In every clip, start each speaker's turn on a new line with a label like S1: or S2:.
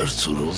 S1: Ertuğrul.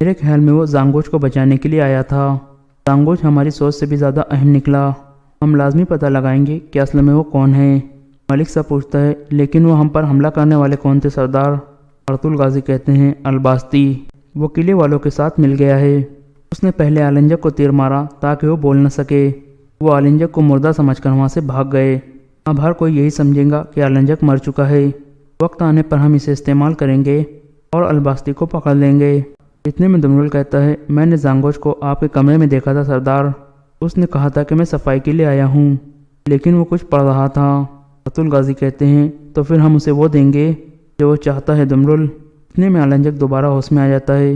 S2: میرے خیال میں وہ زانگوچ کو بچانے کے لیے آیا تھا۔ زانگوچ ہماری سوچ سے بھی زیادہ اہم نکلا۔ ہم لازمی پتہ لگائیں گے کہ اصل میں وہ کون ہے۔ ملک صاحب پوچھتا ہے، لیکن وہ ہم پر حملہ کرنے والے کون تھے سردار؟ ارطغرل غازی کہتے ہیں، الباستی۔ وہ قلعے والوں کے ساتھ مل گیا ہے۔ اس نے پہلے عالنجک کو تیر مارا تاکہ وہ بول نہ سکے۔ وہ عالنجک کو مردہ سمجھ کر وہاں سے بھاگ گئے۔ اب ہر کوئی یہی سمجھے گا کہ عالنجک مر چکا ہے۔ وقت آنے پر ہم اسے استعمال کریں گے اور الباستی کو پکڑ لیں گے۔ اتنے میں دمرل کہتا ہے، میں نے زانگوچ کو آپ کے کمرے میں دیکھا تھا سردار۔ اس نے کہا تھا کہ میں صفائی کے لیے آیا ہوں، لیکن وہ کچھ پڑھ رہا تھا۔ ارطغرل غازی کہتے ہیں، تو پھر ہم اسے وہ دیں گے جو وہ چاہتا ہے دمرل۔ اتنے میں عالنجک دوبارہ ہوش میں آ جاتا ہے۔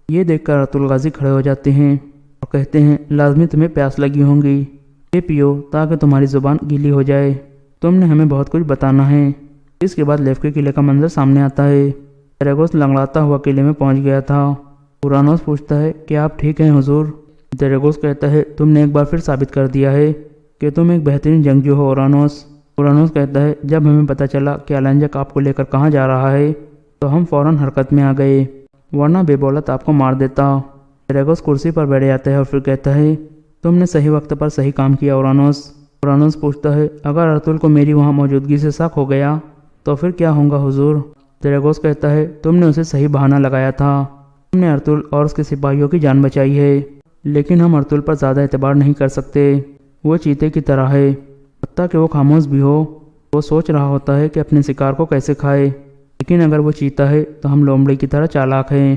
S2: یہ دیکھ کر ارطغرل غازی کھڑے ہو جاتے ہیں اور کہتے ہیں، لازمی تمہیں پیاس لگی ہوں گی، یہ پیو تاکہ تمہاری زبان گیلی ہو جائے۔ تم نے ہمیں بہت کچھ بتانا ہے۔ اس کے بعد لیف کے قلعے کا منظر سامنے آتا ہے۔ دیراگوس لنگڑاتا ہوا قلعے میں پہنچ گیا تھا۔ اورانوس پوچھتا ہے، کیا آپ ٹھیک ہیں حضور؟ دیراگوس کہتا ہے، تم نے ایک بار پھر ثابت کر دیا ہے کہ تم ایک بہترین جنگجو ہو اورانوس۔ اورانوس کہتا ہے، جب ہمیں پتہ چلا کہ عالنجک آپ کو لے کر کہاں جا رہا ہے تو ہم فوراً حرکت میں آ گئے، ورنہ بے بولت آپ کو مار دیتا۔ دیراگوس کرسی پر بیٹھ جاتا ہے اور پھر کہتا ہے، تم نے صحیح وقت پر صحیح کام کیا اورانوس۔ اورانوس پوچھتا ہے، اگر ارطغرل کو میری وہاں موجودگی سے شک ہو گیا تو پھر کیا ہوگا حضور؟ دیراگوس کہتا ہے، تم نے اسے صحیح بہانہ لگایا تھا۔ تم نے ارطغرل اور اس کے سپاہیوں کی جان بچائی ہے، لیکن ہم ارطغرل پر زیادہ اعتبار نہیں کر سکتے۔ وہ چیتے کی طرح ہے، حتیٰ کہ وہ خاموش بھی ہو۔ وہ سوچ رہا ہوتا ہے کہ اپنے شکار کو کیسے کھائے، لیکن اگر وہ چیتا ہے تو ہم لومڑی کی طرح چالاک ہیں۔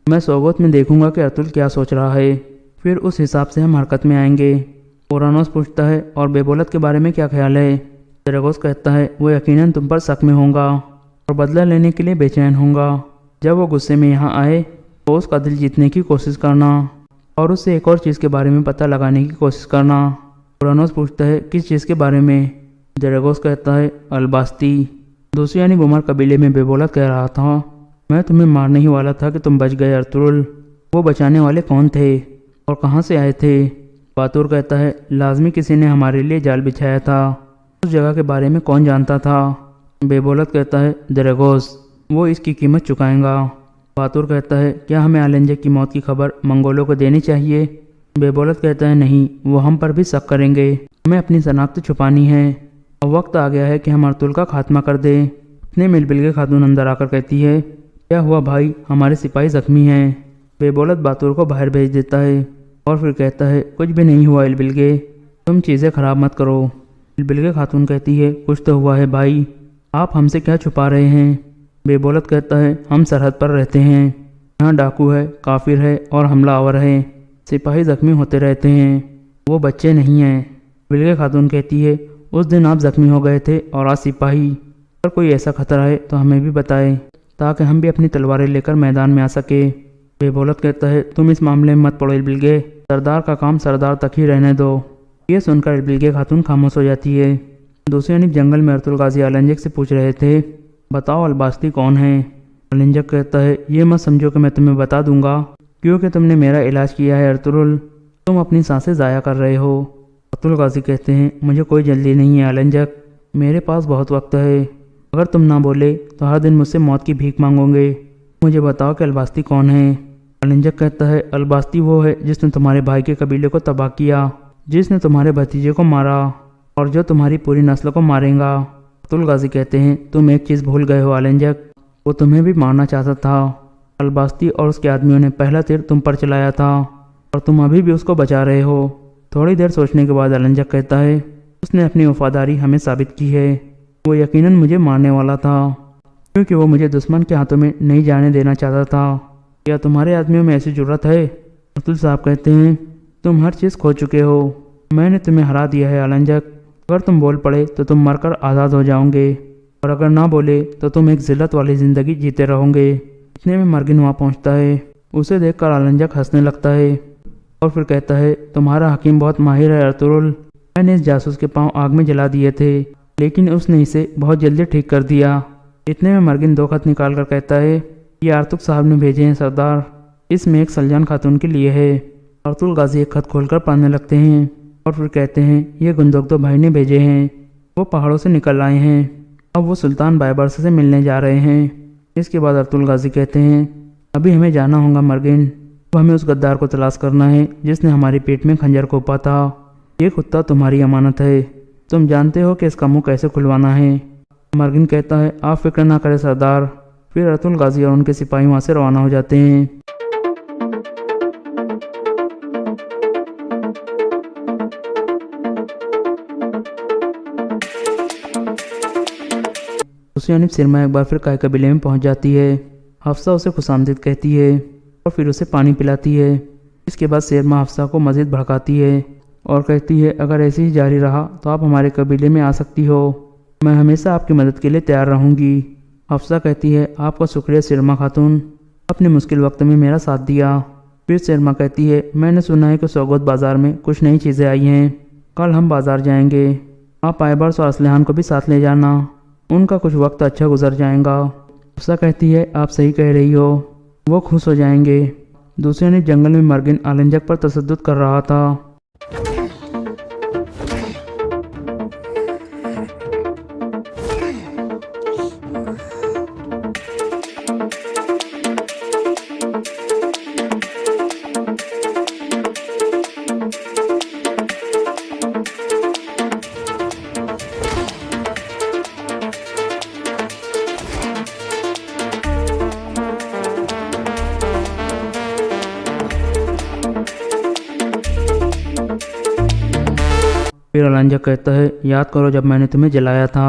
S2: میں سوگوت میں دیکھوں گا کہ ارطغرل کیا سوچ رہا ہے، پھر اس حساب سے ہم حرکت میں آئیں گے۔ اورانوس پوچھتا ہے، اور بے بولت کے بارے میں کیا خیال ہے؟ دیراگوس کہتا ہے، وہ یقیناً تم پر شک میں ہوگا اور بدلہ لینے کے لیے بے چین ہوگا۔ جب وہ غصے میں یہاں آئے تو اس کا دل جیتنے کی کوشش کرنا اور اس سے ایک اور چیز کے بارے میں پتہ لگانے کی کوشش کرنا۔ اورانوس پوچھتا ہے، کس چیز کے بارے میں؟ دیراگوس کہتا ہے، الباستی۔ دوسری یعنی بومر قبیلے میں بے بولت کہہ رہا تھا، میں تمہیں مارنے ہی والا تھا کہ تم بچ گئے ارطغرل۔ وہ بچانے والے کون تھے اور کہاں سے آئے تھے؟ باتور کہتا ہے، لازمی کسی نے ہمارے لیے جال بچھایا تھا۔ اس جگہ کے بارے میں کون جانتا تھا؟ بے بولت کہتا ہے، دیراگوس، وہ اس کی قیمت چکائیں گا۔ باتور کہتا ہے، کیا ہمیں عالنجک کی موت کی خبر منگولوں کو دینی چاہیے؟ بے بولت کہتا ہے، نہیں، وہ ہم پر بھی شک کریں گے۔ ہمیں اپنی شناخت چھپانی ہے۔ اب وقت آ گیا ہے کہ ہم ارطغرل کا خاتمہ کر دیں۔ اتنے میں بلگے خاتون اندر آ کر کہتی ہے، کیا ہوا بھائی، ہمارے سپاہی زخمی ہیں۔ بے بولت باتور کو باہر بھیج دیتا ہے اور پھر کہتا ہے، کچھ بھی نہیں ہوا البلگے، تم چیزیں خراب مت کرو۔ البلگے خاتون کہتی ہے، کچھ تو ہوا ہے بھائی، آپ ہم سے کیا چھپا رہے ہیں؟ بے بولت کہتا ہے، ہم سرحد پر رہتے ہیں، یہاں ڈاکو ہے، کافر ہے اور حملہ آور ہے، سپاہی زخمی ہوتے رہتے ہیں، وہ بچے نہیں ہیں۔ بلگے خاتون کہتی ہے، اس دن آپ زخمی ہو گئے تھے اور آج سپاہی، اگر کوئی ایسا خطرہ ہے تو ہمیں بھی بتائے تاکہ ہم بھی اپنی تلواریں لے کر میدان میں آ سکے۔ بے بولت کہتا ہے، تم اس معاملے میں مت پڑو البلگے، سردار کا کام سردار تک ہی رہنے دو۔ یہ سن کر البلگے خاتون خاموش ہو جاتی ہے۔ دوسری جانب جنگل میں ارطغرل غازی عالنجک سے پوچھ رہے تھے، بتاؤ الباستی کون ہے؟ عالنجک کہتا ہے، یہ مت سمجھو کہ میں تمہیں بتا دوں گا کیونکہ تم نے میرا علاج کیا ہے ارطغرل، تم اپنی سانسیں ضائع کر رہے ہو۔ ارطغرل غازی کہتے ہیں، مجھے کوئی جلدی نہیں ہے عالنجک، میرے پاس بہت وقت ہے، اگر تم نہ بولے تو ہر دن مجھ سے موت کی بھیک مانگو گے۔ مجھے بتاؤ کہ الباستی کون ہے؟ عالنجک کہتا ہے، الباستی وہ ہے جس نے تمہارے بھائی کے قبیلے کو تباہ کیا، جس نے تمہارے بھتیجے کو مارا اور جو تمہاری پوری نسل کو مارے گا۔ ارطغرل غازی کہتے ہیں، تم ایک چیز بھول گئے ہو عالنجک، وہ تمہیں بھی مارنا چاہتا تھا۔ الباستی اور اس کے آدمیوں نے پہلا تیر تم پر چلایا تھا اور تم ابھی بھی اس کو بچا رہے ہو۔ تھوڑی دیر سوچنے کے بعد عالنجک کہتا ہے، اس نے اپنی وفاداری ہمیں ثابت کی ہے، وہ یقیناً مجھے مارنے والا تھا کیونکہ وہ مجھے دشمن کے ہاتھوں میں نہیں جانے دینا چاہتا تھا۔ کیا تمہارے آدمیوں میں ایسی جرت ہے؟ ارطغرل صاحب کہتے ہیں، تم ہر چیز کھو چکے ہو، میں نے تمہیں ہرا دیا ہے عالنجک، اگر تم بول پڑے تو تم مر کر آزاد ہو جاؤ گے اور اگر نہ بولے تو تم ایک ذلت والی زندگی جیتے رہو گے۔ اتنے میں مرگن وہاں پہنچتا ہے، اسے دیکھ کر عالنجک ہنسنے لگتا ہے اور پھر کہتا ہے، تمہارا حکیم بہت ماہر ہے ارطغرل، میں نے اس جاسوس کے پاؤں آگ میں جلا دیے تھے لیکن اس نے اسے بہت جلدی ٹھیک کر دیا۔ اتنے میں مرگن 2 خط نکال کر کہتا ہے، یہ ارطغرل صاحب نے بھیجے ہیں سردار، اس میں ایک سلجان خاتون کے لیے ہے۔ ارطغرل غازی ایک خط کھول کر پڑھنے لگتے ہیں اور پھر کہتے ہیں، یہ گندوگدو بھائی نے بھیجے ہیں، وہ پہاڑوں سے نکل آئے ہیں، اب وہ سلطان بائبرس سے ملنے جا رہے ہیں۔ اس کے بعد ارطغرل غازی کہتے ہیں، ابھی ہمیں جانا ہوگا مرگن، اب ہمیں اس غدار کو تلاش کرنا ہے جس نے ہمارے پیٹ میں خنجر گھونپا تھا۔ یہ کتا تمہاری امانت ہے، تم جانتے ہو کہ اس کا منہ کیسے کھلوانا ہے۔ مرگن کہتا ہے آپ فکر نہ کریں سردار۔ پھر ارطغرل غازی اور ان کے سپاہی وہاں سے روانہ ہو جاتے ہیں۔ دوسری جانب سرما ایک بار پھر کائے قبیلے میں پہنچ جاتی ہے۔ حفصہ اسے خوش آمدید کہتی ہے اور پھر اسے پانی پلاتی ہے۔ اس کے بعد سرما حفصہ کو مزید بھڑکاتی ہے اور کہتی ہے اگر ایسے ہی جاری رہا تو آپ ہمارے قبیلے میں آ سکتی ہو، میں ہمیشہ آپ کی مدد کے لیے تیار رہوں گی۔ حفصہ کہتی ہے آپ کا شکریہ سرما خاتون، اپنے مشکل وقت میں میرا ساتھ دیا۔ پھر سرما کہتی ہے میں نے سنا ہے کہ سوگوت بازار میں کچھ نئی چیزیں آئی ہیں، کل ہم بازار جائیں گے، آپ آئبرس اور اسلحان کو بھی ساتھ لے جانا، ان کا کچھ وقت اچھا گزر جائے گا۔ حفصہ کہتی ہے آپ صحیح کہہ رہی ہو، وہ خوش ہو جائیں گے۔ دوسرے نے جنگل میں مرگن آلنجک پر تشدد کر رہا تھا۔ پھر آلنجک کہتا ہے یاد کرو جب میں نے تمہیں جلایا تھا،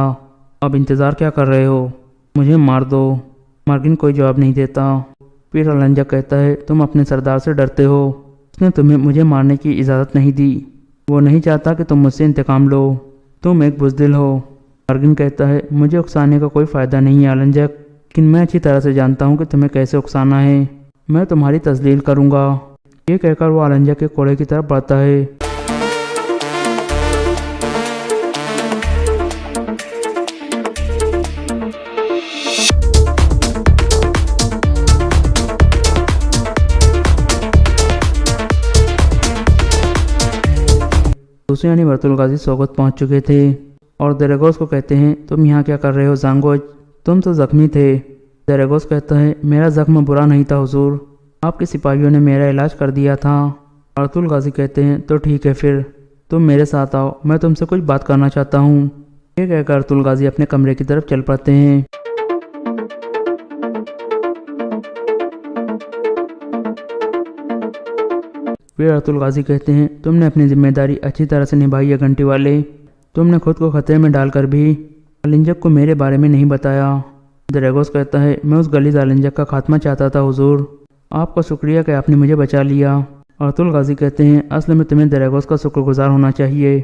S2: اب انتظار کیا کر رہے ہو، مجھے مار دو۔ مرگن کوئی جواب نہیں دیتا۔ پھر آلنجک کہتا ہے تم اپنے سردار سے ڈرتے ہو، اس نے تمہیں مجھے مارنے کی اجازت نہیں دی، وہ نہیں چاہتا کہ تم مجھ سے انتقام لو، تم ایک بزدل ہو۔ مرگن کہتا ہے مجھے اکسانے کا کوئی فائدہ نہیں ہے آلنجک، لیکن میں اچھی طرح سے جانتا ہوں کہ تمہیں کیسے اکسانا ہے، میں تمہاری تذلیل کروں گا۔ یہ کہہ کر وہ آلنجک کے کوڑے کی طرف بڑھتا ہے۔ دوسری جانب ارطغرل غازی سوگوت پہنچ چکے تھے اور دریگوس کو کہتے ہیں تم یہاں کیا کر رہے ہو زانگوج، تم تو زخمی تھے۔ دریگوس کہتا ہے میرا زخم برا نہیں تھا حضور، آپ کے سپاہیوں نے میرا علاج کر دیا تھا۔ ارطغرل غازی کہتے ہیں تو ٹھیک ہے پھر تم میرے ساتھ آؤ، میں تم سے کچھ بات کرنا چاہتا ہوں۔ یہ کہہ کر ارطغرل غازی اپنے کمرے کی طرف چل پڑتے ہیں۔ پھر ارطغرل غازی کہتے ہیں تم نے اپنی ذمہ داری اچھی طرح سے نبھائی ہے گھنٹی والے، تم نے خود کو خطرے میں ڈال کر بھی آلنجک کو میرے بارے میں نہیں بتایا۔ دریگوس کہتا ہے میں اس غلیظ آلنجک کا خاتمہ چاہتا تھا حضور، آپ کا شکریہ کہ آپ نے مجھے بچا لیا۔ ارطغرل غازی کہتے ہیں اصل میں تمہیں دریگوس کا شکر گزار ہونا چاہیے،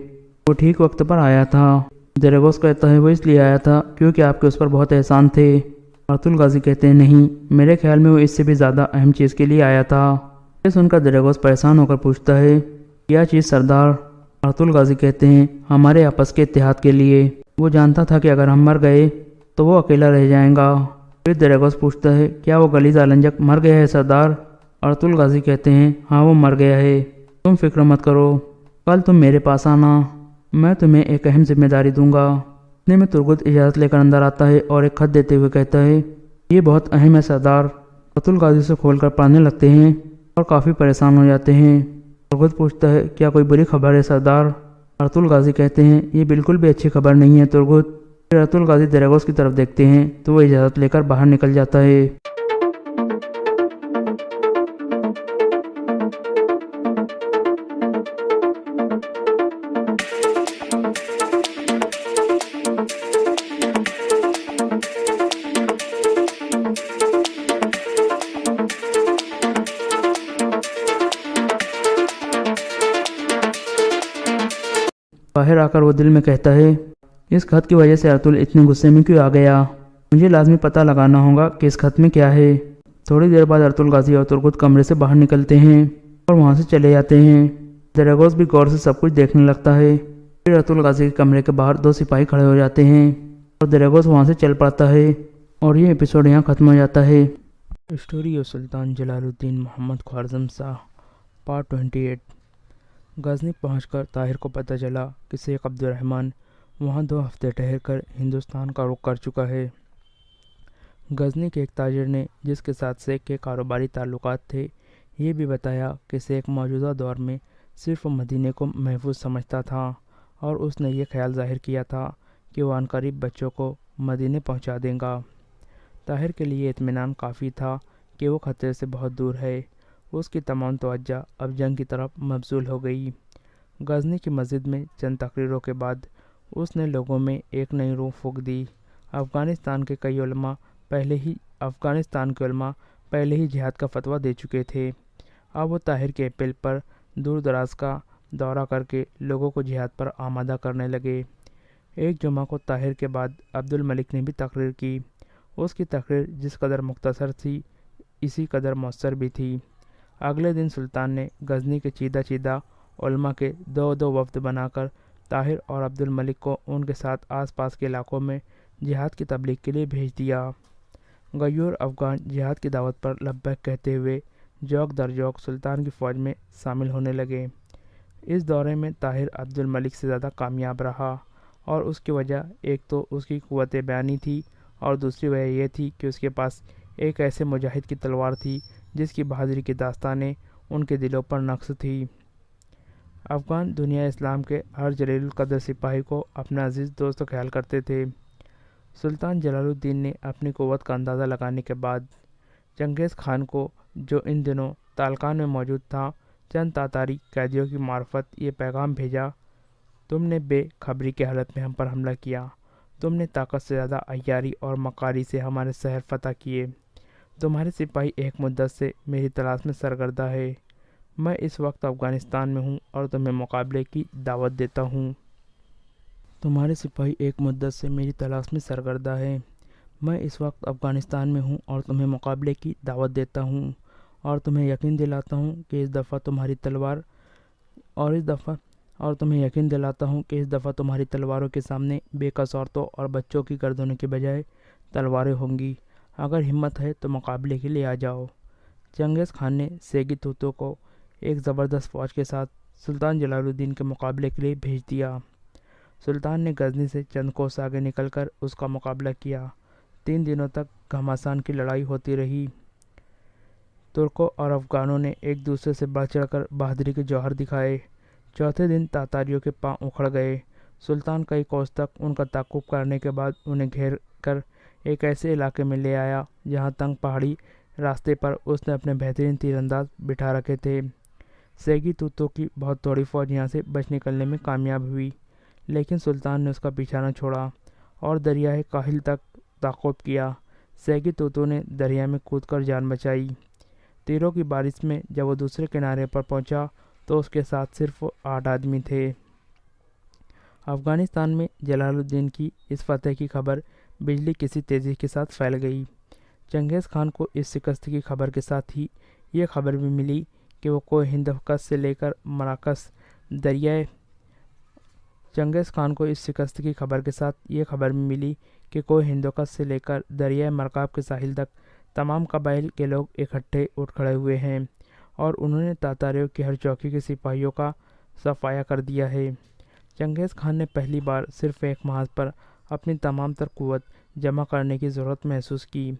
S2: وہ ٹھیک وقت پر آیا تھا۔ دریگوس کہتا ہے وہ اس لیے آیا تھا کیونکہ آپ کے اس پر بہت احسان تھے۔ ارطغرل غازی کہتے ہیں نہیں، میرے خیال میں وہ اس سے بھی زیادہ اہم چیز کے لیے آیا تھا۔ یہ سن کر دریگوس پریشان ہو کر پوچھتا ہے کیا چیز سردار؟ ارطغرل غازی کہتے ہیں ہمارے آپس کے اتحاد کے لیے، وہ جانتا تھا کہ اگر ہم مر گئے تو وہ اکیلا رہ جائے گا۔ پھر دریگوس پوچھتا ہے کیا وہ غلیظ آلنجک مر گیا ہے سردار؟ ارطغرل غازی کہتے ہیں ہاں وہ مر گیا ہے، تم فکر مت کرو، کل تم میرے پاس آنا، میں تمہیں ایک اہم ذمہ داری دوں گا۔ اتنے میں ترگت اجازت لے کر اندر آتا ہے اور ایک خط دیتے ہوئے کہتا ہے یہ بہت اہم ہے سردار۔ ارطغرل غازی سے کھول کر پڑھنے لگتے ہیں اور کافی پریشان ہو جاتے ہیں۔ ترگت پوچھتا ہے کیا کوئی بری خبر ہے سردار؟ ارطغرل غازی کہتے ہیں یہ بالکل بھی اچھی خبر نہیں ہے ترگت۔ پھر ارطغرل غازی دریگوس کی طرف دیکھتے ہیں تو وہ اجازت لے کر باہر نکل جاتا ہے۔ باہر آ کر وہ دل میں کہتا ہے اس خط کی وجہ سے ارطغرل اتنے غصے میں کیوں آ گیا، مجھے لازمی پتہ لگانا ہوگا کہ اس خط میں کیا ہے۔ تھوڑی دیر بعد ارطغرل غازی اور ترگت کمرے سے باہر نکلتے ہیں اور وہاں سے چلے جاتے ہیں۔ دریگوس بھی غور سے سب کچھ دیکھنے لگتا ہے۔ پھر ارطغرل غازی کے کمرے کے باہر دو سپاہی کھڑے ہو جاتے ہیں اور دریگوس وہاں سے چل پڑتا ہے اور یہ ایپیسوڈ یہاں ختم ہو جاتا ہے۔ Story of Sultan Jalal Uddin Muhammad Khwarazm Shah part 28۔ Ghazni پہنچ کر طاہر کو پتہ چلا کہ شیخ عبد الرحمن وہاں 2 ہفتے ٹھہر کر ہندوستان کا رخ کر چکا ہے۔ غزنی کے ایک تاجر نے جس کے ساتھ شیخ کے کاروباری تعلقات تھے یہ بھی بتایا کہ شیخ موجودہ دور میں صرف مدینے کو محفوظ سمجھتا تھا اور اس نے یہ خیال ظاہر کیا تھا کہ وہ عنقریب بچوں کو مدینے پہنچا دے گا۔ طاہر کے لیے اطمینان کافی تھا کہ وہ خطرے سے بہت دور ہے۔ اس کی تمام توجہ اب جنگ کی طرف مبذول ہو گئی۔ غزنی کی مسجد میں چند تقریروں کے بعد اس نے لوگوں میں ایک نئی روح پھونک دی۔ افغانستان کے علماء پہلے ہی جہاد کا فتویٰ دے چکے تھے۔ اب وہ طاہر کے اپیل پر دور دراز کا دورہ کر کے لوگوں کو جہاد پر آمادہ کرنے لگے۔ ایک جمعہ کو طاہر کے بعد عبد الملک نے بھی تقریر کی۔ اس کی تقریر جس قدر مختصر تھی اسی قدر مؤثر بھی تھی۔ اگلے دن سلطان نے غزنی کے چیدہ علماء کے دو وفد بنا کر طاہر اور عبد الملک کو ان کے ساتھ آس پاس کے علاقوں میں جہاد کی تبلیغ کے لیے بھیج دیا۔ غیور افغان جہاد کی دعوت پر لبیک کہتے ہوئے جوک در جوک سلطان کی فوج میں شامل ہونے لگے۔ اس دورے میں طاہر عبد الملک سے زیادہ کامیاب رہا اور اس کی وجہ ایک تو اس کی قوت بیانی تھی اور دوسری وجہ یہ تھی کہ اس کے پاس ایک ایسے مجاہد کی تلوار تھی جس کی بہادری کی داستانیں ان کے دلوں پر نقش تھی۔ افغان دنیا اسلام کے ہر جلیل القدر سپاہی کو اپنا عزیز دوست خیال کرتے تھے۔ سلطان جلال الدین نے اپنی قوت کا اندازہ لگانے کے بعد چنگیز خان کو، جو ان دنوں تالقان میں موجود تھا، چند تاتاری قیدیوں کی معرفت یہ پیغام بھیجا: تم نے بے خبری کی حالت میں ہم پر حملہ کیا، تم نے طاقت سے زیادہ عیاری اور مکاری سے ہمارے شہر فتح کیے، تمہارے سپاہی ایک مدت سے میری تلاش میں سرگردہ ہے، میں اس وقت افغانستان میں ہوں اور تمہیں مقابلے کی دعوت دیتا ہوں۔ تمہارے سپاہی ایک مدت سے میری تلاش میں سرگردہ ہے، میں اس وقت افغانستان میں ہوں اور تمہیں مقابلے کی دعوت دیتا ہوں، اور تمہیں یقین دلاتا ہوں کہ اس دفعہ تمہاری تلواروں کے سامنے بے کس عورتوں اور بچوں کی گردنوں کے بجائے تلواریں ہوں گی، اگر ہمت ہے تو مقابلے کے لیے آ جاؤ۔ چنگیز خان نے سیگی توتو کو ایک زبردست فوج کے ساتھ سلطان جلال الدین کے مقابلے کے لیے بھیج دیا۔ سلطان نے غزنی سے چند کوس آگے نکل کر اس کا مقابلہ کیا۔ 3 دنوں تک گھمسان کی لڑائی ہوتی رہی۔ ترکوں اور افغانوں نے ایک دوسرے سے بڑھ چڑھ کر بہادری کے جوہر دکھائے۔ چوتھے دن تاتاریوں کے پاؤں اکھڑ گئے۔ سلطان کئی کوس تک ان کا تعاقب کرنے کے بعد انہیں گھیر کر ایک ایسے علاقے میں لے آیا جہاں تنگ پہاڑی راستے پر اس نے اپنے بہترین تیر انداز بٹھا رکھے تھے۔ سیگی توتو کی بہت تھوڑی فوج یہاں سے بچ نکلنے میں کامیاب ہوئی، لیکن سلطان نے اس کا پیچھا نہ چھوڑا اور دریائے کاہل تک تعاقب کیا۔ سیگی توتو نے دریا میں کود کر جان بچائی۔ تیروں کی بارش میں جب وہ دوسرے کنارے پر پہنچا تو اس کے ساتھ صرف 8 آدمی تھے۔ افغانستان میں جلال الدین کی اس فتح کی خبر بجلی کسی تیزی کے ساتھ پھیل گئی۔ چنگیز خان کو اس شکست کی خبر کے ساتھ ہی یہ خبر بھی ملی کہ وہ کوہ ہندوکش سے لے کر مراکش دریائے مرکاب کے ساحل تک تمام قبائل کے لوگ اکٹھے اٹھ کھڑے ہوئے ہیں اور انہوں نے تاتاریوں کی ہر چوکی کے سپاہیوں کا صفایا کر دیا ہے۔ چنگیز خان نے پہلی بار صرف ایک محاذ پر اپنی تمام تر قوت جمع کرنے کی ضرورت محسوس کی۔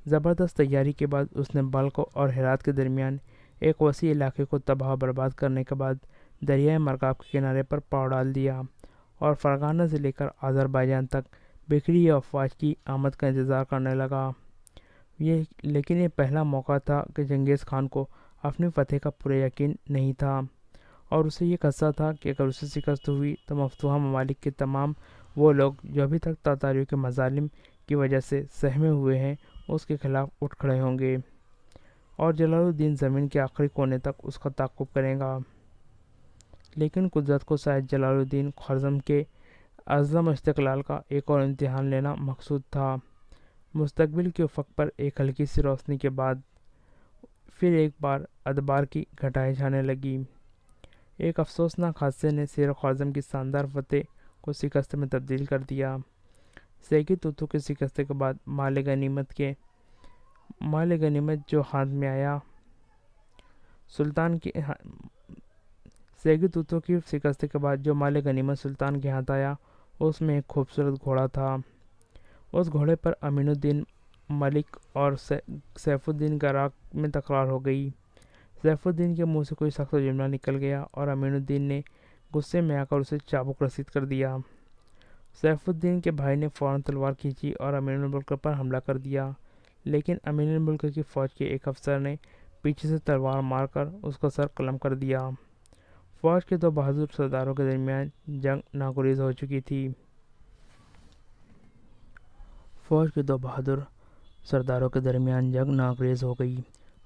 S2: زبردست تیاری کے بعد اس نے بلخ اور ہرات کے درمیان ایک وسیع علاقے کو تباہ و برباد کرنے کے بعد دریائے مرکاب کے کنارے پر پاؤ ڈال دیا اور فرغانہ سے لے کر آذربائیجان تک بکھری ہوئی افواج کی آمد کا انتظار کرنے لگا۔ لیکن یہ پہلا موقع تھا کہ چنگیز خان کو اپنی فتح کا پورا یقین نہیں تھا اور اسے یہ خدشہ تھا کہ اگر اسے شکست ہوئی تو مفتوحہ ممالک کے تمام وہ لوگ جو ابھی تک تاتاریوں کے مظالم کی وجہ سے سہمے ہوئے ہیں اس کے خلاف اٹھ کھڑے ہوں گے اور جلال الدین زمین کے آخری کونے تک اس کا تعاقب کرے گا۔ لیکن قدرت کو شاید جلال الدین خرزم کے عزم و استقلال کا ایک اور امتحان لینا مقصود تھا۔ مستقبل کے افق پر ایک ہلکی سی روشنی کے بعد پھر ایک بار ادبار کی گھٹائیں چھانے لگی۔ ایک افسوسناک حادثے نے سیر خرزم کی شاندار فتح کو شکست میں تبدیل کر دیا۔ سیگی توتو کی شکست کے بعد مال غنیمت جو ہاتھ میں آیا سیگی توتو کی شکست کے بعد جو مال غنیمت سلطان کے ہاتھ آیا اس میں ایک خوبصورت گھوڑا تھا۔ اس گھوڑے پر امین الدین ملک اور سیف الدین گراک میں تکرار ہو گئی۔ سیف الدین کے منہ سے کوئی سخت جملہ نکل گیا اور امین الدین نے غصے میں آ کر اسے چابک رسید کر دیا۔ سیف الدین کے بھائی نے فوراً تلوار کھینچی اور امین الملک پر حملہ کر دیا، لیکن امین الملک کی فوج کے ایک افسر نے پیچھے سے تلوار مار کر اس کا سر قلم کر دیا۔ فوج کے دو بہادر سرداروں کے درمیان جنگ ناگزیر ہو چکی تھی۔ ہو گئی۔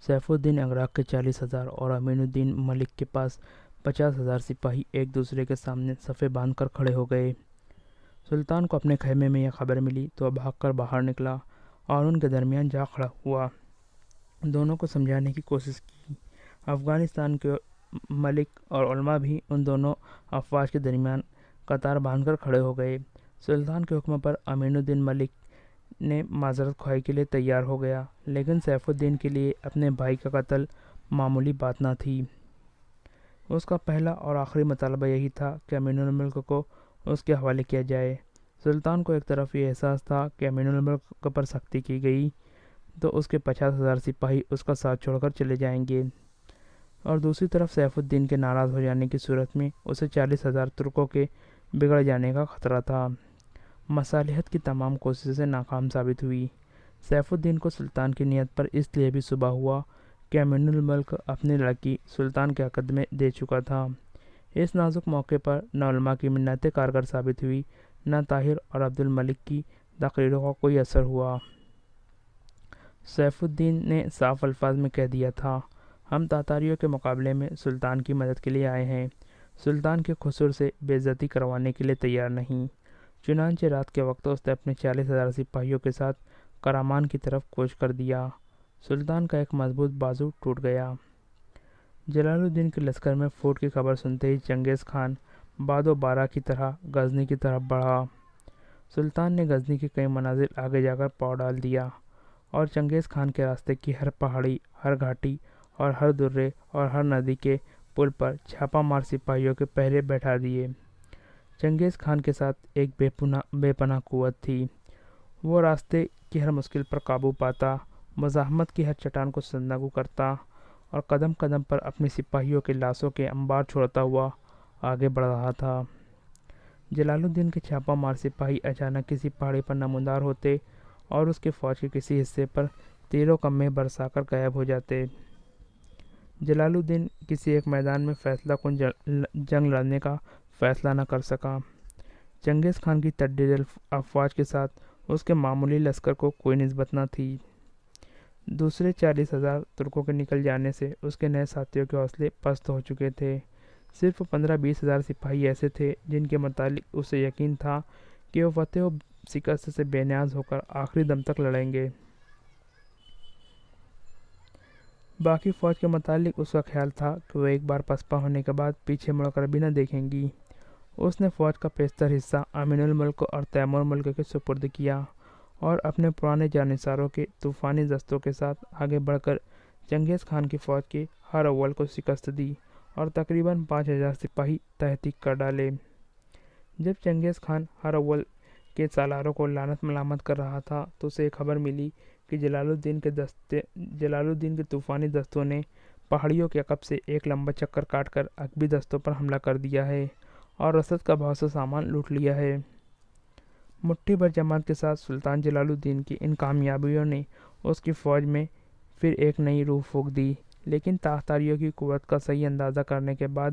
S2: سیف الدین عراق کے 40,000 اور امین الدین ملک کے پاس 50,000 سپاہی ایک دوسرے کے سامنے صفیں باندھ کر کھڑے ہو گئے۔ سلطان کو اپنے خیمے میں یہ خبر ملی تو وہ بھاگ کر باہر نکلا اور ان کے درمیان جا کھڑا ہوا۔ دونوں کو سمجھانے کی کوشش کی۔ افغانستان کے ملک اور علماء بھی ان دونوں افواج کے درمیان قطار باندھ کر کھڑے ہو گئے۔ سلطان کے حکم پر امین الدین ملک نے معذرت خواہی کے لیے تیار ہو گیا، لیکن سیف الدین کے لیے اپنے بھائی کا قتل معمولی بات نہ تھی۔ اس کا پہلا اور آخری مطالبہ یہی تھا کہ امین الملک کو اس کے حوالے کیا جائے۔ سلطان کو ایک طرف یہ احساس تھا کہ امین الملک پر سختی کی گئی تو اس کے 50,000 سپاہی اس کا ساتھ چھوڑ کر چلے جائیں گے، اور دوسری طرف سیف الدین کے ناراض ہو جانے کی صورت میں اسے 40,000 ترکوں کے بگڑ جانے کا خطرہ تھا۔ مصالحت کی تمام کوششیں ناکام ثابت ہوئی۔ سیف الدین کو سلطان کی نیت پر اس لیے بھی صبح ہوا کہ امین الملک اپنی لڑکی سلطان کے عقد میں دے چکا تھا۔ اس نازک موقع پر نہ علماء کی منتیں کارگر ثابت ہوئی، نہ طاہر اور عبد الملک کی تقریروں کا کوئی اثر ہوا۔ سیف الدین نے صاف الفاظ میں کہہ دیا تھا، ہم تاتاریوں کے مقابلے میں سلطان کی مدد کے لیے آئے ہیں، سلطان کے قصور سے بے عزتی کروانے کے لیے تیار نہیں۔ چنانچہ رات کے وقت اس نے اپنے 40,000 سپاہیوں کے ساتھ کرمان کی طرف کوچ کر دیا۔ سلطان کا ایک مضبوط بازو ٹوٹ گیا۔ جلال الدین کے لشکر میں پھوٹ کی خبر سنتے ہی چنگیز خان باد و بارہ کی طرح غزنی کی طرف بڑھا۔ سلطان نے غزنی کے کئی منازل آگے جا کر پاؤں ڈال دیا اور چنگیز خان کے راستے کی ہر پہاڑی، ہر گھاٹی اور ہر درے اور ہر ندی کے پل پر چھاپہ مار سپاہیوں کے پہرے بیٹھا دیے۔ چنگیز خان کے ساتھ ایک بے پناہ قوت تھی۔ وہ راستے کی ہر مشکل پر قابو پاتا، مزاحمت کی ہر چٹان کو سرنگو کرتا اور قدم قدم پر اپنی سپاہیوں کے لاشوں کے انبار چھوڑتا ہوا آگے بڑھ رہا تھا۔ جلال الدین کے چھاپہ مار سپاہی اچانک کسی پہاڑی پر نمودار ہوتے اور اس کے فوج کے کسی حصے پر تیروں کا مہ برسا کر غائب ہو جاتے۔ جلال الدین کسی ایک میدان میں فیصلہ کن جنگ لڑنے کا فیصلہ نہ کر سکا۔ چنگیز خان کی ٹڈی دل افواج کے ساتھ اس کے معمولی لشکر کو کوئی نسبت نہ تھی۔ دوسرے 40,000 ترکوں کے نکل جانے سے اس کے نئے ساتھیوں کے حوصلے پست ہو چکے تھے۔ صرف 15-20,000 سپاہی ایسے تھے جن کے متعلق اسے یقین تھا کہ وہ فتح و شکست سے بے نیاز ہو کر آخری دم تک لڑیں گے۔ باقی فوج کے متعلق اس کا خیال تھا کہ وہ ایک بار پسپا ہونے کے بعد پیچھے مڑ کر بھی نہ دیکھیں گی۔ اس نے فوج کا بیشتر حصہ امین الملک اور تیمور ملک کے سپرد کیا اور اپنے پرانے جانصاروں کے طوفانی دستوں کے ساتھ آگے بڑھ کر چنگیز خان کی فوج کے ہر اول کو شکست دی اور تقریباً 5,000 سپاہی تحریک کر ڈالے۔ جب چنگیز خان ہر اول کے سالاروں کو لعنت ملامت کر رہا تھا تو اسے ایک خبر ملی کہ جلال الدین کے طوفانی دستوں نے پہاڑیوں کے عقب سے ایک لمبا چکر کاٹ کر عقبی دستوں پر حملہ کر دیا ہے اور رسد کا بہت سا سامان لوٹ لیا ہے۔ مٹھی بھر جماعت کے ساتھ سلطان جلال الدین کی ان کامیابیوں نے اس کی فوج میں پھر ایک نئی روح پھونک دی، لیکن تاتاریوں کی قوت کا صحیح اندازہ کرنے کے بعد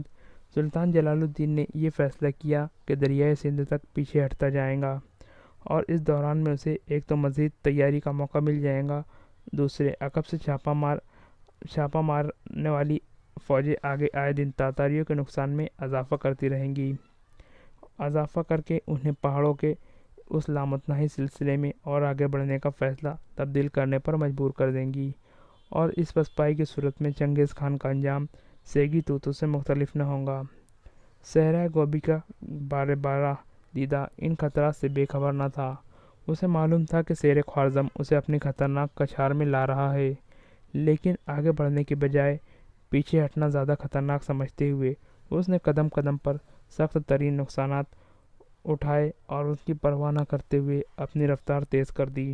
S2: سلطان جلال الدین نے یہ فیصلہ کیا کہ دریائے سندھ تک پیچھے ہٹتا جائے گا اور اس دوران میں اسے ایک تو مزید تیاری کا موقع مل جائے گا، دوسرے عقب سے چھاپہ مارنے والی فوجیں آگے آئے دن تاتاریوں کے نقصان میں اضافہ کرتی رہیں گی، اضافہ کر کے انہیں پہاڑوں کے اس لامتناہی سلسلے میں اور آگے بڑھنے کا فیصلہ تبدیل کرنے پر مجبور کر دیں گی، اور اس پسپائی کی صورت میں چنگیز خان کا انجام سیگی توتو سے مختلف نہ ہوگا۔ صحرائے گوبی کا بارہ دیدہ ان خطرات سے بے خبر نہ تھا۔ اسے معلوم تھا کہ شیر خوارزم اسے اپنی خطرناک کچھار میں لا رہا ہے، لیکن آگے بڑھنے کے بجائے پیچھے ہٹنا زیادہ خطرناک سمجھتے ہوئے اس نے قدم قدم پر سخت ترین نقصانات اٹھائے اور اس کی پرواہ نہ کرتے ہوئے اپنی رفتار تیز کر دی۔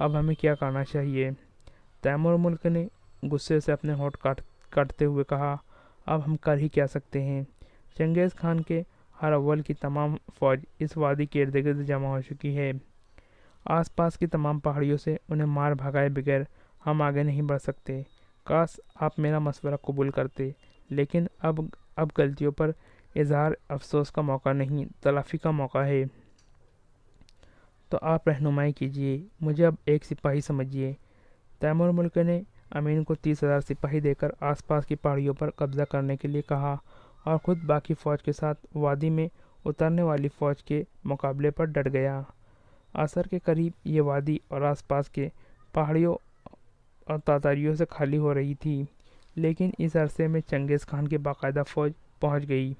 S2: اب ہمیں کیا کرنا چاہیے؟ تیمور ملک نے غصے سے اپنے ہونٹ کاٹتے ہوئے کہا، اب ہم کر ہی کیا سکتے ہیں؟ چنگیز خان کے ہر اول کی تمام فوج اس وادی کے ارد گرد جمع ہو چکی ہے۔ آس پاس کی تمام پہاڑیوں سے انہیں مار بھگائے بغیر ہم آگے نہیں بڑھ سکتے۔ کاش آپ میرا مشورہ قبول کرتے، لیکن اب غلطیوں پر اظہار افسوس کا موقع نہیں، تلافی کا موقع ہے۔ تو آپ رہنمائی کیجیے، مجھے اب ایک سپاہی سمجھیے۔ تیمور ملک نے امین کو 30,000 سپاہی دے کر آس پاس کی پہاڑیوں پر قبضہ کرنے کے لیے کہا اور خود باقی فوج کے ساتھ وادی میں اترنے والی فوج کے مقابلے پر ڈٹ گیا۔ عصر کے قریب یہ وادی اور آس پاس کے پہاڑیوں اور تاتاریوں سے خالی ہو رہی تھی، لیکن اس عرصے میں چنگیز خان کی باقاعدہ فوج پہنچ گئی۔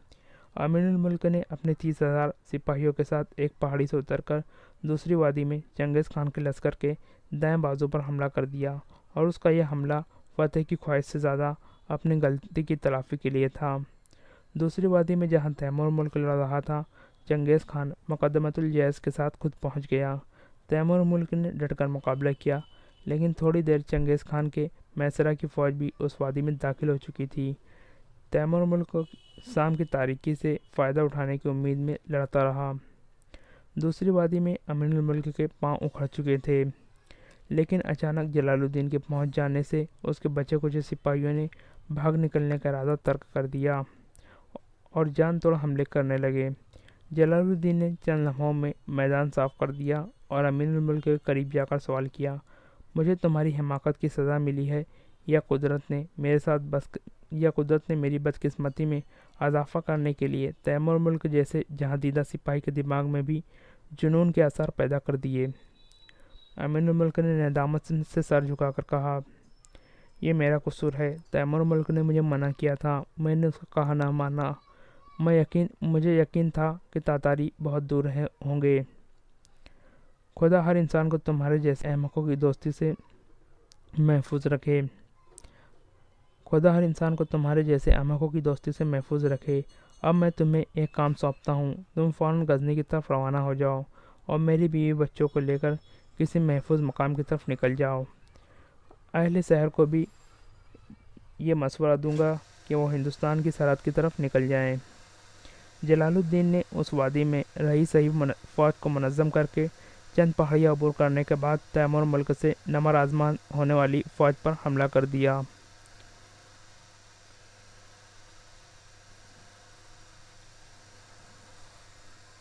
S2: امین الملک نے اپنے 30,000 سپاہیوں کے ساتھ ایک پہاڑی سے اتر کر دوسری وادی میں چنگیز خان کے لشکر کے دائیں بازو پر حملہ کر دیا، اور اس کا یہ حملہ فتح کی خواہش سے زیادہ اپنی غلطی کی تلافی کے لیے تھا۔ دوسری وادی میں جہاں تیمور ملک لڑ رہا تھا، چنگیز خان مقدمۃ الجیش کے ساتھ خود پہنچ گیا۔ تیمور ملک نے ڈٹ کر مقابلہ کیا، لیکن تھوڑی دیر چنگیز خان کے میسرہ کی فوج بھی اس وادی میں داخل ہو چکی تھی۔ تیمور ملک شام کی تاریکی سے فائدہ اٹھانے کی امید میں لڑتا رہا۔ دوسری وادی میں امین الملک کے پاؤں اکھڑ چکے تھے، لیکن اچانک جلال الدین کے پہنچ جانے سے اس کے بچے کچھ سپاہیوں نے بھاگ نکلنے کا ارادہ ترک کر دیا اور جان توڑ حملے کرنے لگے۔ جلال الدین نے چند لمحوں میں میدان صاف کر دیا اور امین الملک کے قریب جا کر سوال کیا، مجھے تمہاری حماقت کی سزا ملی ہے یا قدرت نے میری بدقسمتی میں اضافہ کرنے کے لیے تیمور ملک جیسے جہاں دیدہ سپاہی کے دماغ میں بھی جنون کے آثار پیدا کر دیے؟ امین الملک نے ندامت سے سر جھکا کر کہا، یہ میرا قصور ہے۔ تیمور ملک نے مجھے منع کیا تھا، میں نے اس کا کہا نہ مانا۔ مجھے یقین تھا کہ تاتاری بہت دور ہوں گے۔ خدا ہر انسان کو تمہارے جیسے احمقوں کی دوستی سے محفوظ رکھے۔ اب میں تمہیں ایک کام سونپتا ہوں، تم فوراً غزنی کی طرف روانہ ہو جاؤ اور میری بیوی بچوں کو لے کر کسی محفوظ مقام کی طرف نکل جاؤ۔ اہل شہر کو بھی یہ مشورہ دوں گا کہ وہ ہندوستان کی سرحد کی طرف نکل جائیں۔ جلال الدین نے اس وادی میں رہی سہی فوج کو منظم کر کے چند پہاڑیاں عبور کرنے کے بعد تیمور ملک سے نمر آزما ہونے والی فوج پر حملہ کر دیا۔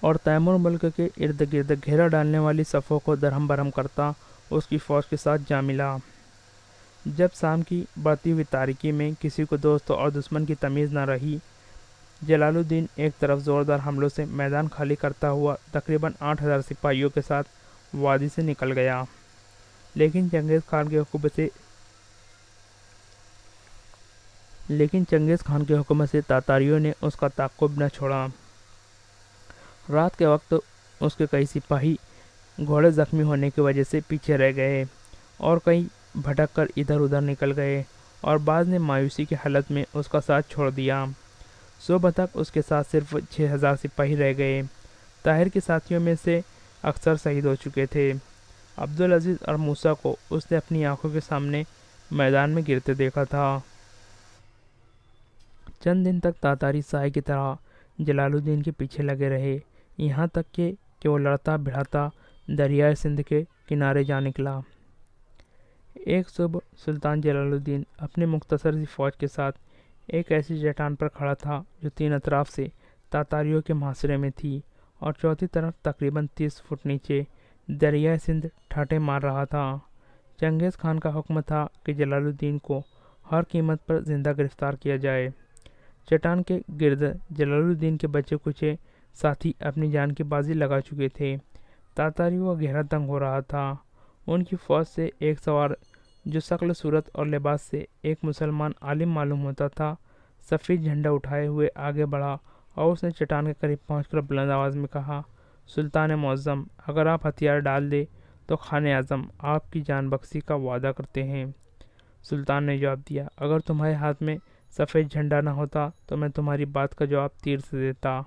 S2: اور تیمور ملک کے ارد گرد گھیرا ڈالنے والی صفوں کو درہم برہم کرتا اس کی فوج کے ساتھ جا ملا۔ جب شام کی بڑھتی ہوئی تاریکی میں کسی کو دوست اور دشمن کی تمیز نہ رہی، جلال الدین ایک طرف زوردار حملوں سے میدان خالی کرتا ہوا تقریباً 8,000 سپاہیوں کے ساتھ وادی سے نکل گیا، لیکن چنگیز خان کے حکم سے تاتاریوں نے اس کا تعاقب نہ چھوڑا۔ رات کے وقت اس کے کئی سپاہی گھوڑے زخمی ہونے کی وجہ سے پیچھے رہ گئے اور کئی بھٹک کر ادھر ادھر نکل گئے، اور بعض نے مایوسی کی حالت میں اس کا ساتھ چھوڑ دیا۔ صبح تک اس کے ساتھ صرف 6,000 سپاہی رہ گئے۔ طاہر کے ساتھیوں میں سے اکثر شہید ہو چکے تھے۔ عبدالعزیز اور موسیٰ کو اس نے اپنی آنکھوں کے سامنے میدان میں گرتے دیکھا تھا۔ چند دن تک تاتاری سائے کی طرح جلال الدین کے پیچھے لگے رہے، یہاں تک کہ وہ لڑتا بھڑاتا دریائے سندھ کے کنارے جا نکلا۔ ایک صبح سلطان جلال الدین اپنی مختصر سی فوج کے ساتھ ایک ایسی چٹان پر کھڑا تھا جو 3 اطراف سے تاتاریوں کے محاصرے میں تھی اور چوتھی طرف تقریباً 30 فٹ نیچے دریائے سندھ ٹھاٹھے مار رہا تھا۔ چنگیز خان کا حکم تھا کہ جلال الدین کو ہر قیمت پر زندہ گرفتار کیا جائے۔ چٹان کے گرد جلال الدین کے بچے کچے ساتھی اپنی جان کی بازی لگا چکے تھے۔ تاتاریوں کا گھیرا تنگ ہو رہا تھا۔ ان کی فوج سے ایک سوار جو شکل صورت اور لباس سے ایک مسلمان عالم معلوم ہوتا تھا، سفید جھنڈا اٹھائے ہوئے آگے بڑھا اور اس نے چٹان کے قریب پہنچ کر بلند آواز میں کہا، سلطان معظم، اگر آپ ہتھیار ڈال دیں تو خان اعظم آپ کی جان بخشی کا وعدہ کرتے ہیں۔ سلطان نے جواب دیا، اگر تمہارے ہاتھ میں سفید جھنڈا نہ ہوتا تو میں تمہاری بات کا جواب تیر سے دیتا۔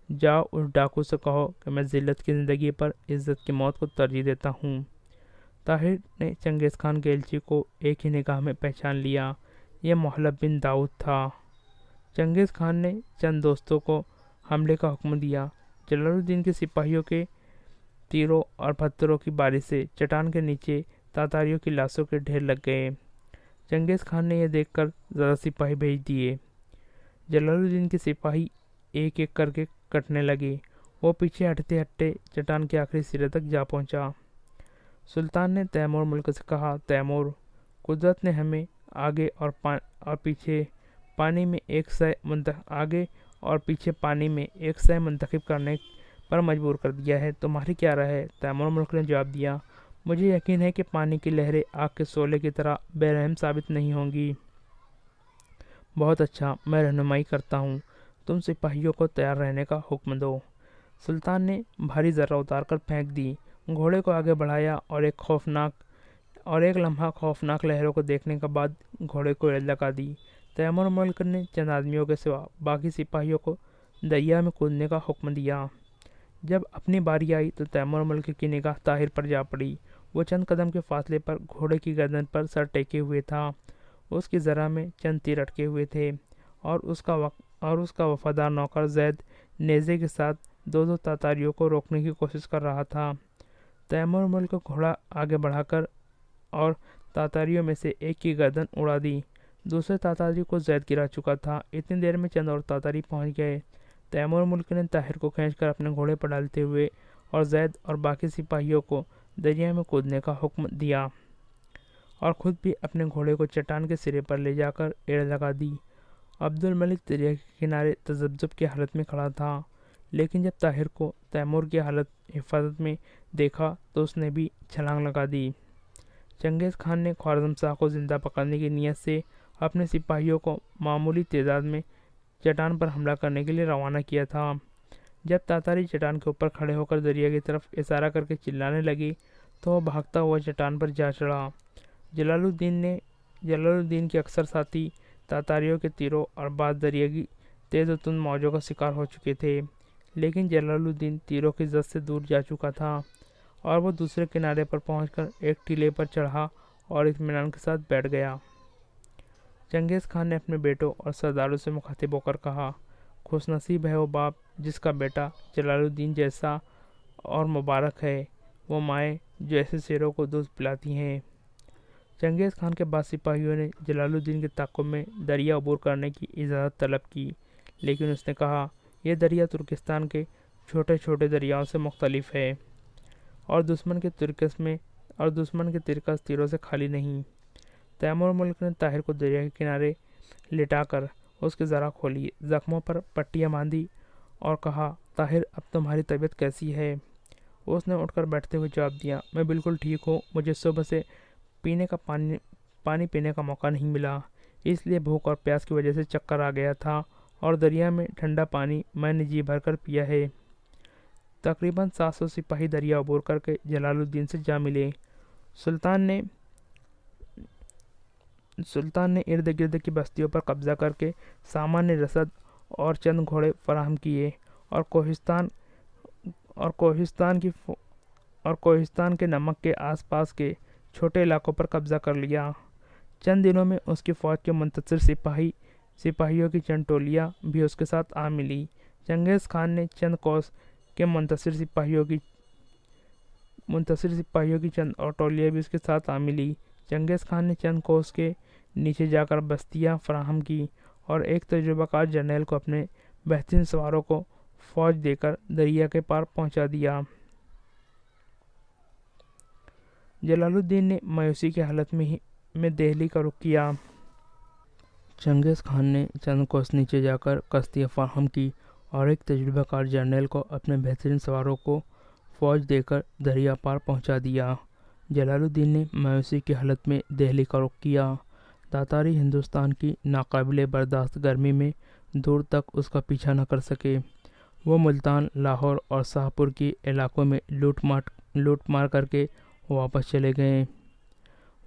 S2: جاؤ اس ڈاکو سے کہو کہ میں ذلت کی زندگی پر عزت کی موت کو ترجیح دیتا ہوں۔ طاہر نے چنگیز خان کے ایلچی کو ایک ہی نگاہ میں پہچان لیا۔ یہ محلب بن داؤد تھا۔ چنگیز خان نے چند دوستوں کو حملے کا حکم دیا۔ جلال الدین کے سپاہیوں کے تیروں اور پتھروں کی بارش سے چٹان کے نیچے تاتاریوں کی لاشوں کے ڈھیر لگ گئے۔ چنگیز خان نے یہ دیکھ کر زیادہ سپاہی بھیج دیے۔ جلال الدین کے سپاہی ایک ایک کر کے کٹنے لگے۔ وہ پیچھے ہٹتے ہٹتے چٹان کے آخری سرے تک جا پہنچا۔ سلطان نے تیمور ملک سے کہا، تیمور، قدرت نے ہمیں آگے اور پیچھے پانی میں ایک سائے منتخب کرنے پر مجبور کر دیا ہے۔ تمہاری کیا رائے ہے؟ تیمور ملک نے جواب دیا، مجھے یقین ہے کہ پانی کی لہریں آگ کے شعلے کی طرح بے رحم ثابت نہیں ہوں گی۔ بہت اچھا، میں رہنمائی کرتا ہوں۔ تم سپاہیوں کو تیار رہنے کا حکم دو۔ سلطان نے بھاری ذرہ اتار کر پھینک دی، گھوڑے کو آگے بڑھایا اور ایک لمحہ خوفناک لہروں کو دیکھنے کے بعد گھوڑے کو ریل لگا دی۔ تیمور ملک نے چند آدمیوں کے سوا باقی سپاہیوں کو دریا میں کودنے کا حکم دیا۔ جب اپنی باری آئی تو تیمور ملک کی نگاہ طاہر پر جا پڑی۔ وہ چند قدم کے فاصلے پر گھوڑے کی گردن پر سر ٹیکے ہوئے تھا۔ اس کی ذرہ میں چند تیر اٹکے ہوئے تھے اور اس کا وفادار نوکر زید نیزے کے ساتھ دو تاتاریوں کو روکنے کی کوشش کر رہا تھا۔ تیمور ملک کو گھوڑا آگے بڑھا کر اور تاتاریوں میں سے ایک کی گردن اڑا دی۔ دوسرے تاتاری کو زید گرا چکا تھا۔ اتنی دیر میں چند اور تاتاری پہنچ گئے۔ تیمور ملک نے طاہر کو کھینچ کر اپنے گھوڑے پر ڈالتے ہوئے اور زید اور باقی سپاہیوں کو دریا میں کودنے کا حکم دیا اور خود بھی اپنے گھوڑے کو چٹان کے سرے پر لے جا کر ایڑ لگا دی۔ عبد الملک دریا کے کنارے تذبذب کی حالت میں کھڑا تھا، لیکن جب طاہر کو تیمور کی حفاظت میں دیکھا تو اس نے بھی چھلانگ لگا دی۔ چنگیز خان نے خوارزم شاہ کو زندہ پکڑنے کی نیت سے اپنے سپاہیوں کو معمولی تعداد میں چٹان پر حملہ کرنے کے لیے روانہ کیا تھا۔ جب تاتاری چٹان کے اوپر کھڑے ہو کر دریا کی طرف اشارہ کر کے چلانے لگے تو وہ بھاگتا ہوا چٹان پر جا چڑھا۔ جلال الدین کے اکثر ساتھی تاتاریوں کے تیروں اور بعض دریا کی تیز و تند موجوں کا شکار ہو چکے تھے، لیکن جلال الدین تیروں کی زد سے دور جا چکا تھا اور وہ دوسرے کنارے پر پہنچ کر ایک ٹیلے پر چڑھا اور اطمینان کے ساتھ بیٹھ گیا۔ چنگیز خان نے اپنے بیٹوں اور سرداروں سے مخاطب ہو کر کہا، خوش نصیب ہے وہ باپ جس کا بیٹا جلال الدین جیسا، اور مبارک ہے وہ مائیں جو ایسے شیروں کو دودھ پلاتی ہیں۔ چنگیز خان کے بعض سپاہیوں نے جلال الدین کے تعاقب میں دریا عبور کرنے کی اجازت طلب کی، لیکن اس نے کہا، یہ دریا ترکستان کے چھوٹے چھوٹے دریاؤں سے مختلف ہے اور دشمن کے ترکس تیروں سے خالی نہیں۔ تیمور ملک نے طاہر کو دریا کے کنارے لٹا کر اس کی ذرہ کھولی، زخموں پر پٹیاں باندھی اور کہا، طاہر، اب تمہاری طبیعت کیسی ہے؟ اس نے اٹھ کر بیٹھتے ہوئے جواب دیا، میں بالکل ٹھیک ہوں۔ مجھے صبح سے پانی پینے کا موقع نہیں ملا، اس لیے بھوک اور پیاس کی وجہ سے چکر آ گیا تھا اور دریا میں ٹھنڈا پانی میں نے جی بھر کر پیا ہے۔ تقریباً 700 سپاہی دریا عبور کر کے جلال الدین سے جا ملے۔ سلطان نے ارد گرد کی بستیوں پر قبضہ کر کے سامان رسد اور چند گھوڑے فراہم کیے اور کوہستان کے نمک کے آس پاس کے چھوٹے علاقوں پر قبضہ کر لیا۔ چند دنوں میں اس کی فوج کے منتصر سپاہیوں کی چند ٹولیاں بھی اس کے ساتھ آ ملی۔ چنگیز خان نے چند کوس کے منتصر سپاہیوں کی چند اور ٹولیاں بھی اس کے ساتھ آ ملی۔ چنگیز خان نے چند کوس کے نیچے جا کر بستیاں فراہم کی اور ایک تجربہ کار جرنیل کو اپنے بہترین سواروں کو فوج دے کر دریا کے پار پہنچا دیا۔ جلال الدین نے مایوسی کی حالت میں دہلی کا رخ کیا۔ چنگیز خان نے چند کوس نیچے جا کر کشتیاں فراہم کی اور ایک تجربہ کار جرنیل کو اپنے بہترین سواروں کو فوج دے کر دریا پار پہنچا دیا۔ جلال الدین نے مایوسی کی حالت میں دہلی کا رخ کیا۔ تاتاری ہندوستان کی ناقابل برداشت گرمی میں دور تک اس کا پیچھا نہ کر سکے۔ وہ ملتان، لاہور اور شاہپور کے علاقوں میں لوٹ مار کر کے واپس چلے گئے۔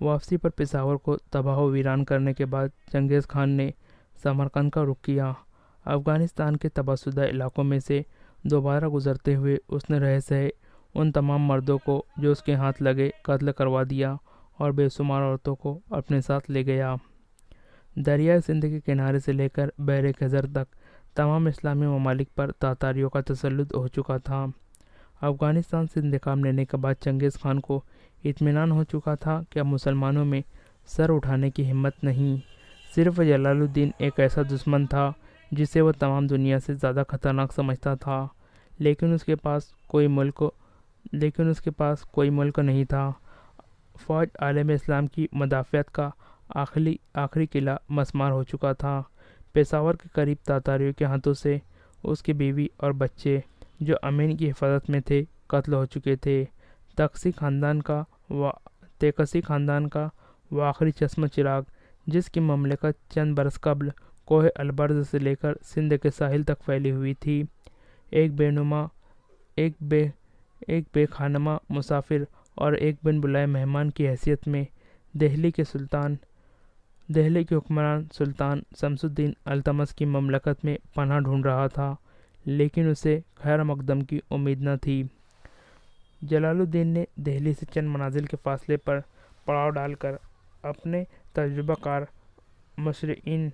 S2: واپسی پر پشاور کو تباہ و ویران کرنے کے بعد چنگیز خان نے سمرقند کا رخ کیا۔ افغانستان کے تباہ شدہ علاقوں میں سے دوبارہ گزرتے ہوئے اس نے رہ سہے ان تمام مردوں کو جو اس کے ہاتھ لگے قتل کروا دیا اور بے شمار عورتوں کو اپنے ساتھ لے گیا۔ دریائے سندھ کے کنارے سے لے کر بحر خزر تک تمام اسلامی ممالک پر تاتاریوں کا تسلط ہو چکا تھا۔ افغانستان سے انتقام لینے کے بعد چنگیز خان کو اطمینان ہو چکا تھا کہ اب مسلمانوں میں سر اٹھانے کی ہمت نہیں۔ صرف جلال الدین ایک ایسا دشمن تھا جسے وہ تمام دنیا سے زیادہ خطرناک سمجھتا تھا، لیکن اس کے پاس کوئی ملک نہیں تھا۔ فوج عالم اسلام کی مدافعت کا آخری قلعہ مسمار ہو چکا تھا۔ پشاور کے قریب تاتاریوں کے ہاتھوں سے اس کی بیوی اور بچے جو امین کی حفاظت میں تھے قتل ہو چکے تھے۔ تقسی خاندان کا وہ آخری چشم چراغ جس کی مملکت چند برس قبل کوہ البرز سے لے کر سندھ کے ساحل تک پھیلی ہوئی تھی، ایک بے خانمہ مسافر اور ایک بن بلائے مہمان کی حیثیت میں دہلی کے حکمران سلطان شمس الدین التمش کی مملکت میں پناہ ڈھونڈ رہا تھا، لیکن اسے خیر مقدم کی امید نہ تھی۔ جلال الدین نے دہلی سے چند منازل کے فاصلے پر پڑاؤ ڈال کر اپنے تجربہ کار مشرعین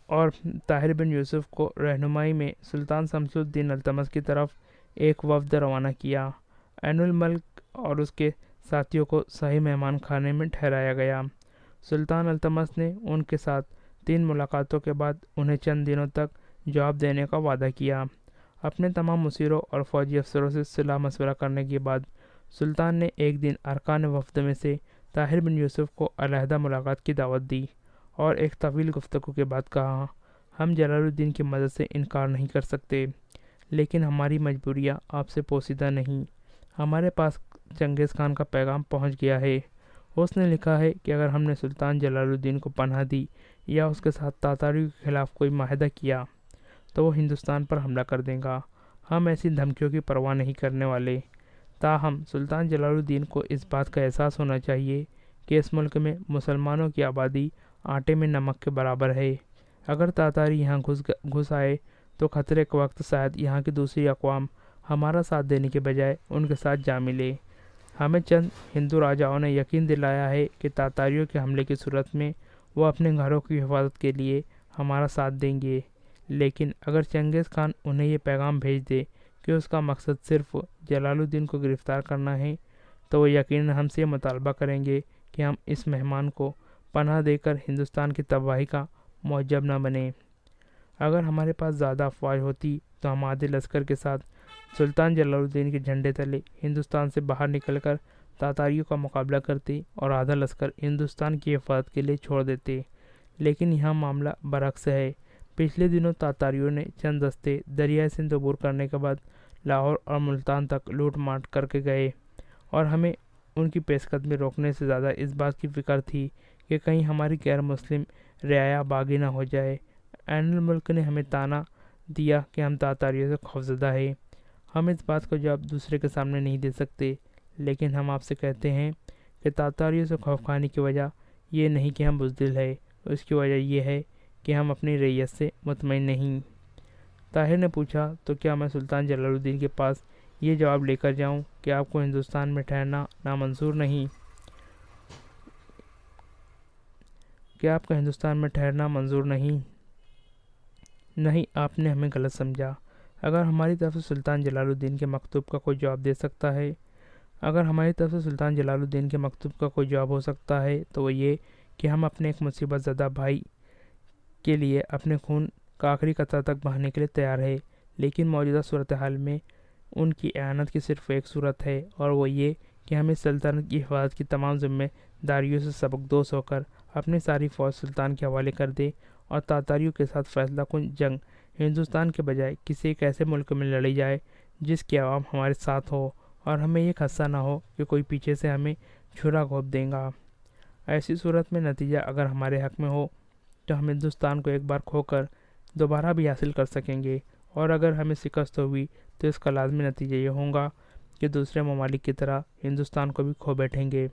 S2: اور طاہر بن یوسف کو رہنمائی میں سلطان شمس الدین التمش کی طرف ایک وفد روانہ کیا۔ عین الملک اور اس کے ساتھیوں کو شاہی مہمان خانے میں ٹھہرایا گیا۔ سلطان التمش نے ان کے ساتھ 3 ملاقاتوں کے بعد انہیں چند دنوں تک جواب دینے کا وعدہ کیا۔ اپنے تمام مشیروں اور فوجی افسروں سے صلاح مشورہ کرنے کے بعد سلطان نے ایک دن ارکان وفد میں سے طاہر بن یوسف کو علیحدہ ملاقات کی دعوت دی اور ایک طویل گفتگو کے بعد کہا، ہم جلال الدین کی مدد سے انکار نہیں کر سکتے، لیکن ہماری مجبوریاں آپ سے پوشیدہ نہیں۔ ہمارے پاس چنگیز خان کا پیغام پہنچ گیا ہے۔ اس نے لکھا ہے کہ اگر ہم نے سلطان جلال الدین کو پناہ دی یا اس کے ساتھ تاتاریوں کے خلاف کوئی معاہدہ کیا تو وہ ہندوستان پر حملہ کر دے گا۔ ہم ایسی دھمکیوں کی پرواہ نہیں کرنے والے۔ تاہم سلطان جلال الدین کو اس بات کا احساس ہونا چاہیے کہ اس ملک میں مسلمانوں کی آبادی آٹے میں نمک کے برابر ہے۔ اگر تاتاری یہاں گھس آئے تو خطرے کے وقت شاید یہاں کی دوسری اقوام ہمارا ساتھ دینے کے بجائے ان کے ساتھ جا ملے۔ ہمیں چند ہندو راجاؤں نے یقین دلایا ہے کہ تاتاریوں کے حملے کی صورت میں وہ اپنے گھروں کی حفاظت کے لیے ہمارا ساتھ دیں گے، لیکن اگر چنگیز خان انہیں یہ پیغام بھیج دے کہ اس کا مقصد صرف جلال الدین کو گرفتار کرنا ہے تو وہ یقیناً ہم سے یہ مطالبہ کریں گے کہ ہم اس مہمان کو پناہ دے کر ہندوستان کی تباہی کا موجب نہ بنیں۔ اگر ہمارے پاس زیادہ افواج ہوتی تو ہم آدھے لشکر کے ساتھ سلطان جلال الدین کے جھنڈے تلے ہندوستان سے باہر نکل کر تاتاریوں کا مقابلہ کرتے اور آدھا لشکر ہندوستان کی حفاظت کے لیے چھوڑ دیتے، لیکن یہاں معاملہ برعکس ہے۔ پچھلے دنوں تاتاریوں نے چند دستے دریائے سندھ عبور کرنے کے بعد لاہور اور ملتان تک لوٹ مار کر کے گئے، اور ہمیں ان کی پیش قدمی روکنے سے زیادہ اس بات کی فکر تھی کہ کہیں ہماری غیر مسلم رعایا باغی نہ ہو جائے۔ عین الملک نے ہمیں طعنہ دیا کہ ہم تاتاریوں سے خوفزدہ ہیں۔ ہم اس بات کو جواب دوسرے کے سامنے نہیں دے سکتے، لیکن ہم آپ سے کہتے ہیں کہ تاتاریوں سے خوف کھانے کی وجہ یہ نہیں کہ ہم بزدل ہیں، اس کی وجہ یہ ہے کہ ہم اپنی رعیت سے مطمئن نہیں۔ طاہر نے پوچھا، تو کیا میں سلطان جلال الدین کے پاس یہ جواب لے کر جاؤں کہ آپ کو ہندوستان میں ٹھہرنا نامنظور نہیں؟ کیا آپ کا ہندوستان میں ٹھہرنا منظور نہیں؟ نہیں، آپ نے ہمیں غلط سمجھا۔ اگر ہماری طرف سے سلطان جلال الدین کے مکتوب کا کوئی جواب دے سکتا ہے ہو سکتا ہے تو وہ یہ کہ ہم اپنے ایک مصیبت زدہ بھائی کے لیے اپنے خون کا آخری قطرہ تک بہانے کے لیے تیار ہے، لیکن موجودہ صورتحال میں ان کی اعانت کی صرف ایک صورت ہے، اور وہ یہ کہ ہم اس سلطنت کی حفاظت کی تمام ذمہ داریوں سے سبکدوش ہو کر اپنی ساری فوج سلطان کے حوالے کر دے اور تاتاریوں کے ساتھ فیصلہ کن جنگ ہندوستان کے بجائے کسی ایک ایسے ملک میں لڑی جائے جس کی عوام ہمارے ساتھ ہو اور ہمیں یہ خدشہ نہ ہو کہ کوئی پیچھے سے ہمیں چھرا گھونپ دے گا۔ ایسی صورت میں نتیجہ اگر ہمارے حق میں ہو تو ہم ہندوستان کو ایک بار کھو کر دوبارہ بھی حاصل کر سکیں گے، اور اگر ہمیں شکست ہوئی تو اس کا لازمی نتیجہ یہ ہوگا کہ دوسرے ممالک کی طرح ہندوستان کو بھی کھو بیٹھیں گے۔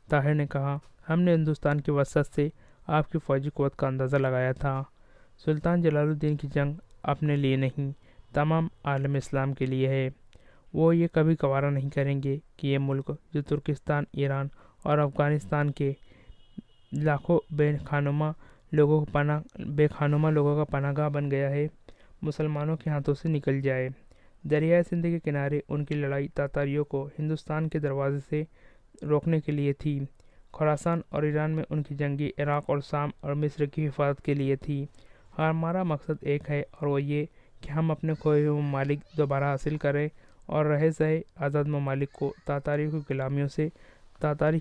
S2: طاہر نے کہا، ہم نے ہندوستان کی وسعت سے آپ کی فوجی قوت کا اندازہ لگایا تھا۔ سلطان جلال الدین کی جنگ اپنے لیے نہیں
S1: تمام عالم اسلام کے لیے ہے۔ وہ یہ کبھی گوارا نہیں کریں گے کہ یہ ملک جو ترکستان، ایران اور افغانستان کے لاکھوں بے خانمہ لوگوں کا پناہ گاہ بن گیا ہے، مسلمانوں کے ہاتھوں سے نکل جائے۔ دریائے سندھ کے کنارے ان کی لڑائی تاتاریوں کو ہندوستان کے دروازے سے روکنے کے لیے تھی۔ خراسان اور ایران میں ان کی جنگیں عراق اور شام اور مصر کی حفاظت کے لیے تھی۔ ہمارا مقصد ایک ہے اور وہ یہ کہ ہم اپنے کھوئے ہوئے ممالک دوبارہ حاصل کریں اور رہے سہے آزاد ممالک کو تاتاریوں کی غلامیوں سے، تاتاری